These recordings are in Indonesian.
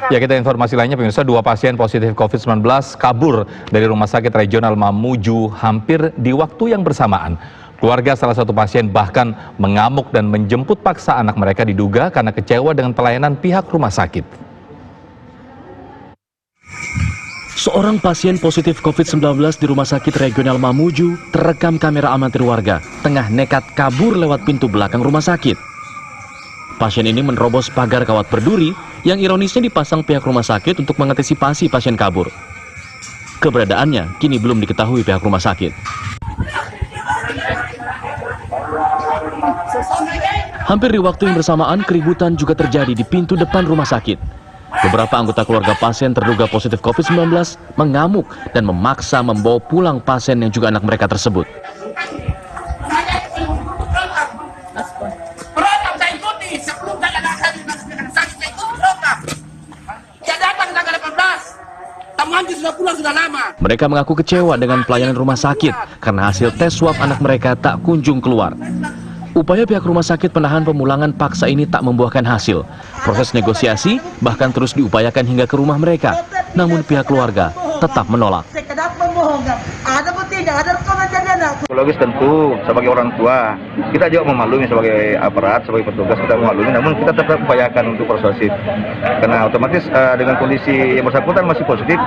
Ya, kita informasi lainnya pemirsa, dua pasien positif COVID-19 kabur dari Rumah Sakit Regional Mamuju hampir di waktu yang bersamaan. Keluarga salah satu pasien bahkan mengamuk dan menjemput paksa anak mereka, diduga karena kecewa dengan pelayanan pihak rumah sakit. Seorang pasien positif COVID-19 di Rumah Sakit Regional Mamuju terekam kamera amatir warga tengah nekat kabur lewat pintu belakang rumah sakit. Pasien ini menerobos pagar kawat berduri yang ironisnya dipasang pihak rumah sakit untuk mengantisipasi pasien kabur. Keberadaannya kini belum diketahui pihak rumah sakit. Hampir di waktu yang bersamaan, keributan juga terjadi di pintu depan rumah sakit. Beberapa anggota keluarga pasien terduga positif COVID-19 mengamuk dan memaksa membawa pulang pasien yang juga anak mereka tersebut. Mereka mengaku kecewa dengan pelayanan rumah sakit karena hasil tes swab anak mereka tak kunjung keluar. Upaya pihak rumah sakit menahan pemulangan paksa ini tak membuahkan hasil. Proses negosiasi bahkan terus diupayakan hingga ke rumah mereka, namun pihak keluarga tetap menolak. Psikologis tentu sebagai orang tua kita juga memaklumi, sebagai aparat, sebagai petugas kita memaklumi, namun kita tetap upayakan untuk persuasif karena otomatis dengan kondisi yang bersangkutan masih positif,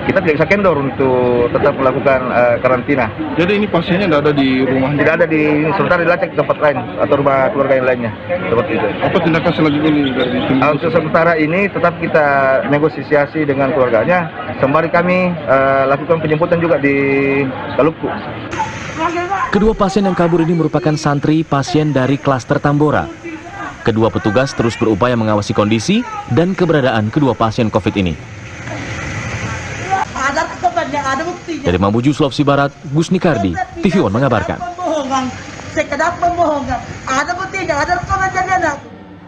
kita tidak bisa kendor untuk tetap melakukan karantina. Jadi ini pasiennya tidak ada di rumah? Tidak ada, sementara dilacak ke tempat lain atau rumah keluarga yang lainnya, seperti itu. Apa tindakan selanjutnya ini dari tim? Untuk sementara ini tetap kita negosiasi dengan keluarganya, sembari kami lakukan penjemputan juga di Kalupku. Kedua pasien yang kabur ini merupakan santri pasien dari klaster Tambora. Kedua petugas terus berupaya mengawasi kondisi dan keberadaan kedua pasien COVID ini. Dari Mamuju, Sulawesi Barat, Gus Nikardi, TV One mengabarkan.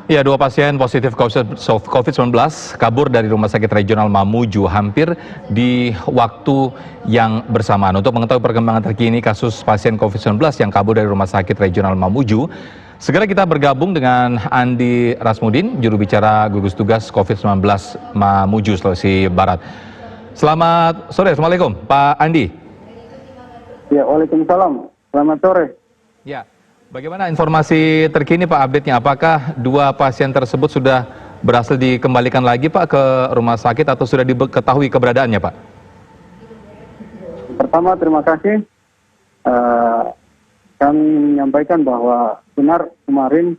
Ya, dua pasien positif COVID-19 kabur dari Rumah Sakit Regional Mamuju hampir di waktu yang bersamaan. Untuk mengetahui perkembangan terkini kasus pasien COVID-19 yang kabur dari Rumah Sakit Regional Mamuju, segera kita bergabung dengan Andi Rasmudin, juru bicara gugus tugas COVID-19 Mamuju, Sulawesi Barat. Selamat sore, Assalamualaikum Pak Andi. Ya, waalaikumsalam. Selamat sore. Ya, bagaimana informasi terkini Pak, update-nya? Apakah dua pasien tersebut sudah berhasil dikembalikan lagi Pak ke rumah sakit atau sudah diketahui keberadaannya Pak? Pertama, terima kasih. Kami menyampaikan bahwa benar kemarin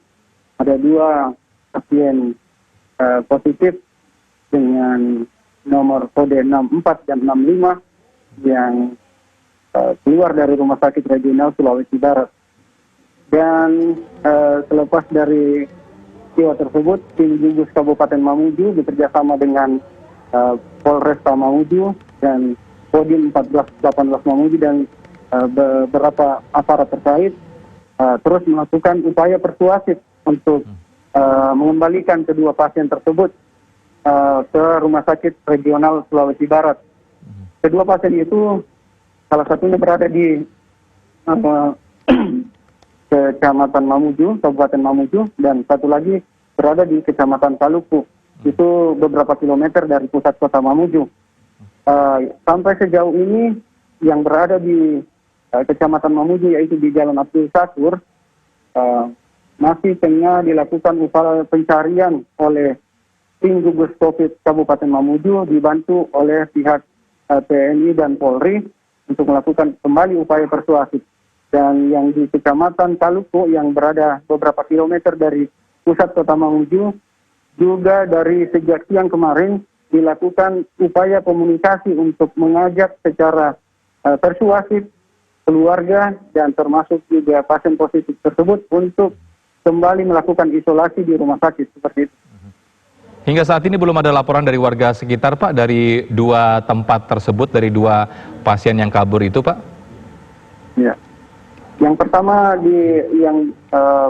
ada dua pasien positif dengan nomor kode 64 dan 65 yang keluar dari Rumah Sakit Regional Sulawesi Barat. Dan selepas dari peristiwa tersebut, tim gugus Kabupaten Mamuju bekerjasama dengan Polresta Mamuju dan Kodim 1418 Mamuju dan beberapa aparat terkait terus melakukan upaya persuasif untuk mengembalikan kedua pasien tersebut ke Rumah Sakit Regional Sulawesi Barat. Kedua pasien itu salah satunya berada di Kecamatan Mamuju, Kabupaten Mamuju, dan satu lagi berada di Kecamatan Kalupku. Itu beberapa kilometer dari pusat kota Mamuju. Sampai sejauh ini yang berada di Kecamatan Mamuju, yaitu di Jalan Abdul Sakur, masih tengah dilakukan upaya pencarian oleh tim gugus COVID Kabupaten Mamuju dibantu oleh pihak TNI dan Polri untuk melakukan kembali upaya persuasif. Dan yang di Kecamatan Kalupku yang berada beberapa kilometer dari pusat kota Mamuju juga dari sejak siang kemarin dilakukan upaya komunikasi untuk mengajak secara persuasif keluarga dan termasuk juga pasien positif tersebut untuk kembali melakukan isolasi di rumah sakit seperti itu. Hingga saat ini belum ada laporan dari warga sekitar Pak dari dua tempat tersebut, dari dua pasien yang kabur itu Pak? Ya. Yang pertama yang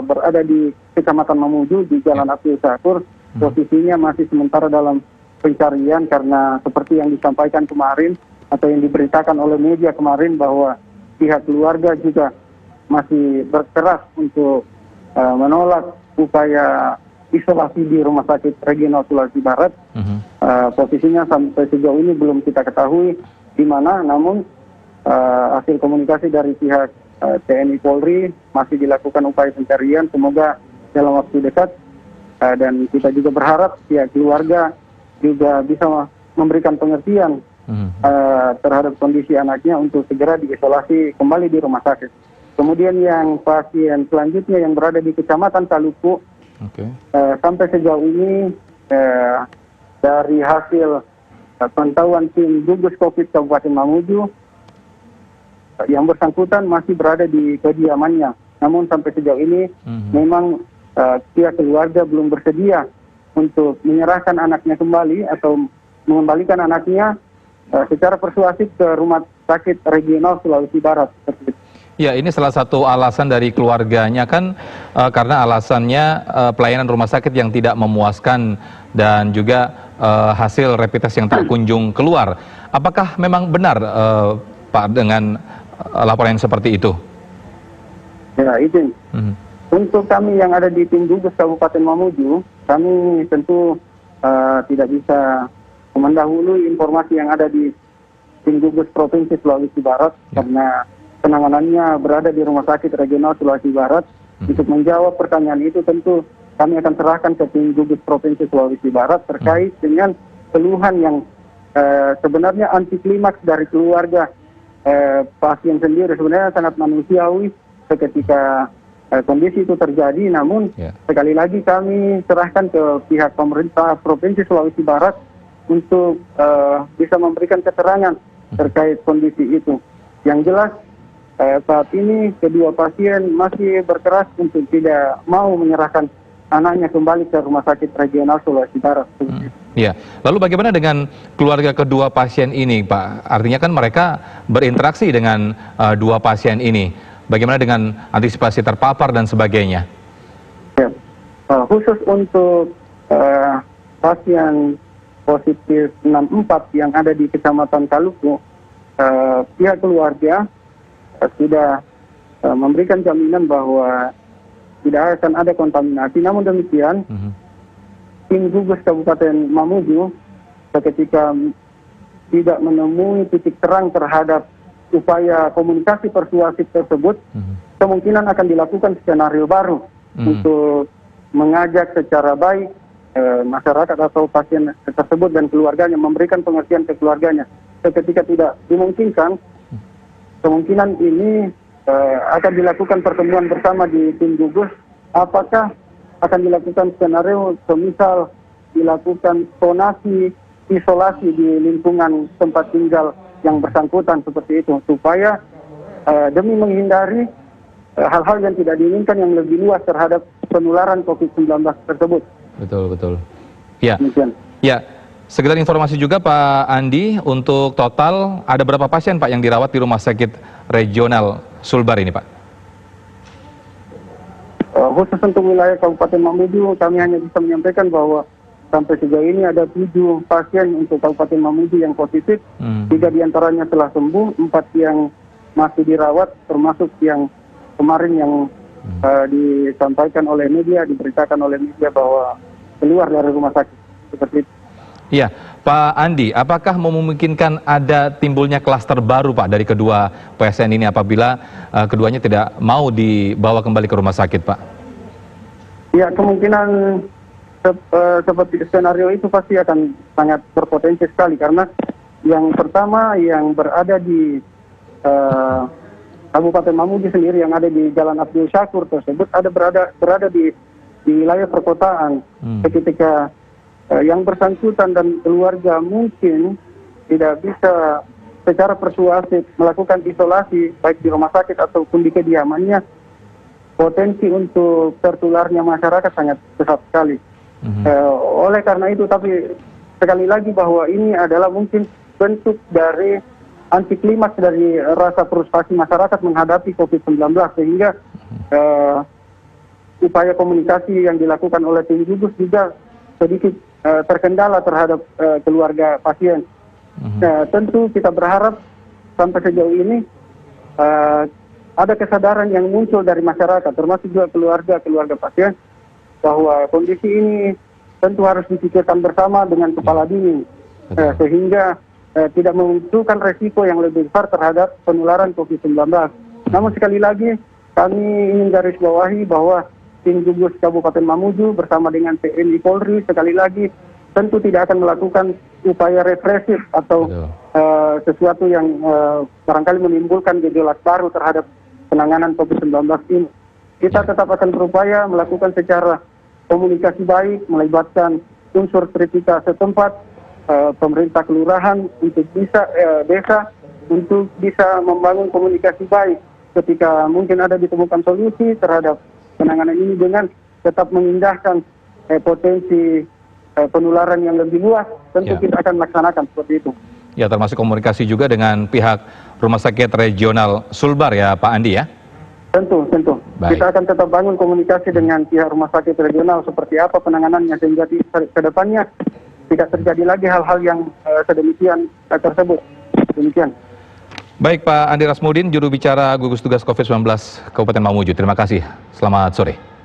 berada di Kecamatan Mamuju di Jalan Abdul Sakur, posisinya masih sementara dalam pencarian karena seperti yang disampaikan kemarin atau yang diberitakan oleh media kemarin bahwa pihak keluarga juga masih berkeras untuk menolak upaya isolasi di Rumah Sakit Regional Sulawesi Barat. Posisinya sampai sejauh ini belum kita ketahui di mana, namun hasil komunikasi dari pihak TNI Polri masih dilakukan upaya pencarian, semoga dalam waktu dekat, dan kita juga berharap pihak keluarga juga bisa memberikan pengertian terhadap kondisi anaknya untuk segera diisolasi kembali di rumah sakit. Kemudian yang pasien selanjutnya yang berada di Kecamatan Taluku, sampai sejauh ini dari hasil pantauan tim gugus COVID Kabupaten Mamuju, yang bersangkutan masih berada di kediamannya. Namun sampai sejauh ini memang pihak keluarga belum bersedia untuk menyerahkan anaknya kembali atau mengembalikan anaknya secara persuasif ke Rumah Sakit Regional Sulawesi Barat. Ya, ini salah satu alasan dari keluarganya kan karena alasannya pelayanan rumah sakit yang tidak memuaskan dan juga hasil rapid test yang tak kunjung keluar. Apakah memang benar Pak dengan laporan seperti itu? Ya, izin. Untuk kami yang ada di tim gugus Kabupaten Mamuju, kami tentu tidak bisa mendahului informasi yang ada di tim gugus Provinsi Sulawesi Barat, karena penanganannya berada di Rumah Sakit Regional Sulawesi Barat. Untuk menjawab pertanyaan itu tentu kami akan serahkan ke tim gugus Provinsi Sulawesi Barat terkait dengan keluhan yang sebenarnya anti klimaks dari keluarga pasien sendiri. Sebenarnya sangat manusiawi ketika kondisi itu terjadi, namun sekali lagi kami serahkan ke pihak pemerintah Provinsi Sulawesi Barat untuk bisa memberikan keterangan terkait kondisi itu. Yang jelas saat ini kedua pasien masih berkeras untuk tidak mau menyerahkan anaknya kembali ke Rumah Sakit Regional Sulawesi Barat. Ya, lalu bagaimana dengan keluarga kedua pasien ini, Pak? Artinya kan mereka berinteraksi dengan dua pasien ini. Bagaimana dengan antisipasi terpapar dan sebagainya? Ya, khusus untuk pasien positif 64 yang ada di Kecamatan Taluku, pihak keluarga sudah memberikan jaminan bahwa tidak akan ada kontaminasi. Namun demikian, tim gugus Kabupaten Mamuju ketika tidak menemui titik terang terhadap upaya komunikasi persuasif tersebut, kemungkinan akan dilakukan skenario baru untuk mengajak secara baik masyarakat atau pasien tersebut dan keluarganya, memberikan pengertian ke keluarganya. Ketika tidak dimungkinkan, kemungkinan ini akan dilakukan pertemuan bersama di tim gugus. Apakah akan dilakukan skenario semisal dilakukan zonasi isolasi di lingkungan tempat tinggal yang bersangkutan seperti itu, supaya demi menghindari hal-hal yang tidak diinginkan yang lebih luas terhadap penularan COVID-19 tersebut. Betul. Ya. Demikian. Ya. Sekedar informasi juga Pak Andi, untuk total ada berapa pasien Pak yang dirawat di Rumah Sakit Regional Sulbar ini Pak? Khusus untuk wilayah Kabupaten Mamuju, kami hanya bisa menyampaikan bahwa sampai sejauh ini ada 7 pasien untuk Kabupaten Mamuju yang positif, 3 diantaranya telah sembuh, 4 yang masih dirawat, termasuk yang kemarin yang disampaikan oleh media, diberitakan oleh media bahwa keluar dari rumah sakit seperti itu. Iya, Pak Andi, apakah memungkinkan ada timbulnya klaster baru Pak dari kedua pasien ini apabila keduanya tidak mau dibawa kembali ke rumah sakit Pak? Ya, kemungkinan seperti skenario itu pasti akan sangat berpotensi sekali, karena yang pertama yang berada di Kabupaten Mamuju sendiri yang ada di Jalan Abdul Syakur tersebut berada di wilayah perkotaan. Ketika yang bersangkutan dan keluarga mungkin tidak bisa secara persuasif melakukan isolasi baik di rumah sakit ataupun di kediamannya, potensi untuk tertularnya masyarakat sangat besar sekali. Oleh karena itu, tapi sekali lagi bahwa ini adalah mungkin bentuk dari anti klimaks dari rasa frustasi masyarakat menghadapi COVID-19, sehingga upaya komunikasi yang dilakukan oleh tim gugus juga sedikit terkendala terhadap keluarga pasien. Tentu kita berharap sampai sejauh ini ada kesadaran yang muncul dari masyarakat, termasuk juga keluarga pasien, bahwa kondisi ini tentu harus dipikirkan bersama dengan kepala dingin, sehingga tidak memunculkan resiko yang lebih besar terhadap penularan COVID-19. Namun sekali lagi kami ingin garis bawahi bahwa tim gugus Kabupaten Mamuju bersama dengan TNI Polri sekali lagi tentu tidak akan melakukan upaya represif atau sesuatu yang barangkali menimbulkan gejolak baru terhadap penanganan COVID-19 ini. Kita tetap akan berupaya melakukan secara komunikasi baik, melibatkan unsur kritika setempat, pemerintah kelurahan untuk bisa desa untuk bisa membangun komunikasi baik ketika mungkin ada ditemukan solusi terhadap penanganan ini dengan tetap mengindahkan potensi penularan yang lebih luas, tentu kita akan melaksanakan seperti itu. Ya, termasuk komunikasi juga dengan pihak Rumah Sakit Regional Sulbar ya Pak Andi ya? Tentu. Baik. Kita akan tetap bangun komunikasi dengan pihak Rumah Sakit Regional seperti apa penanganannya sehingga ke depannya tidak terjadi lagi hal-hal yang sedemikian tersebut. Demikian. Baik Pak Andi Rasmudin, juru bicara gugus tugas COVID-19 Kabupaten Mamuju. Terima kasih. Selamat sore.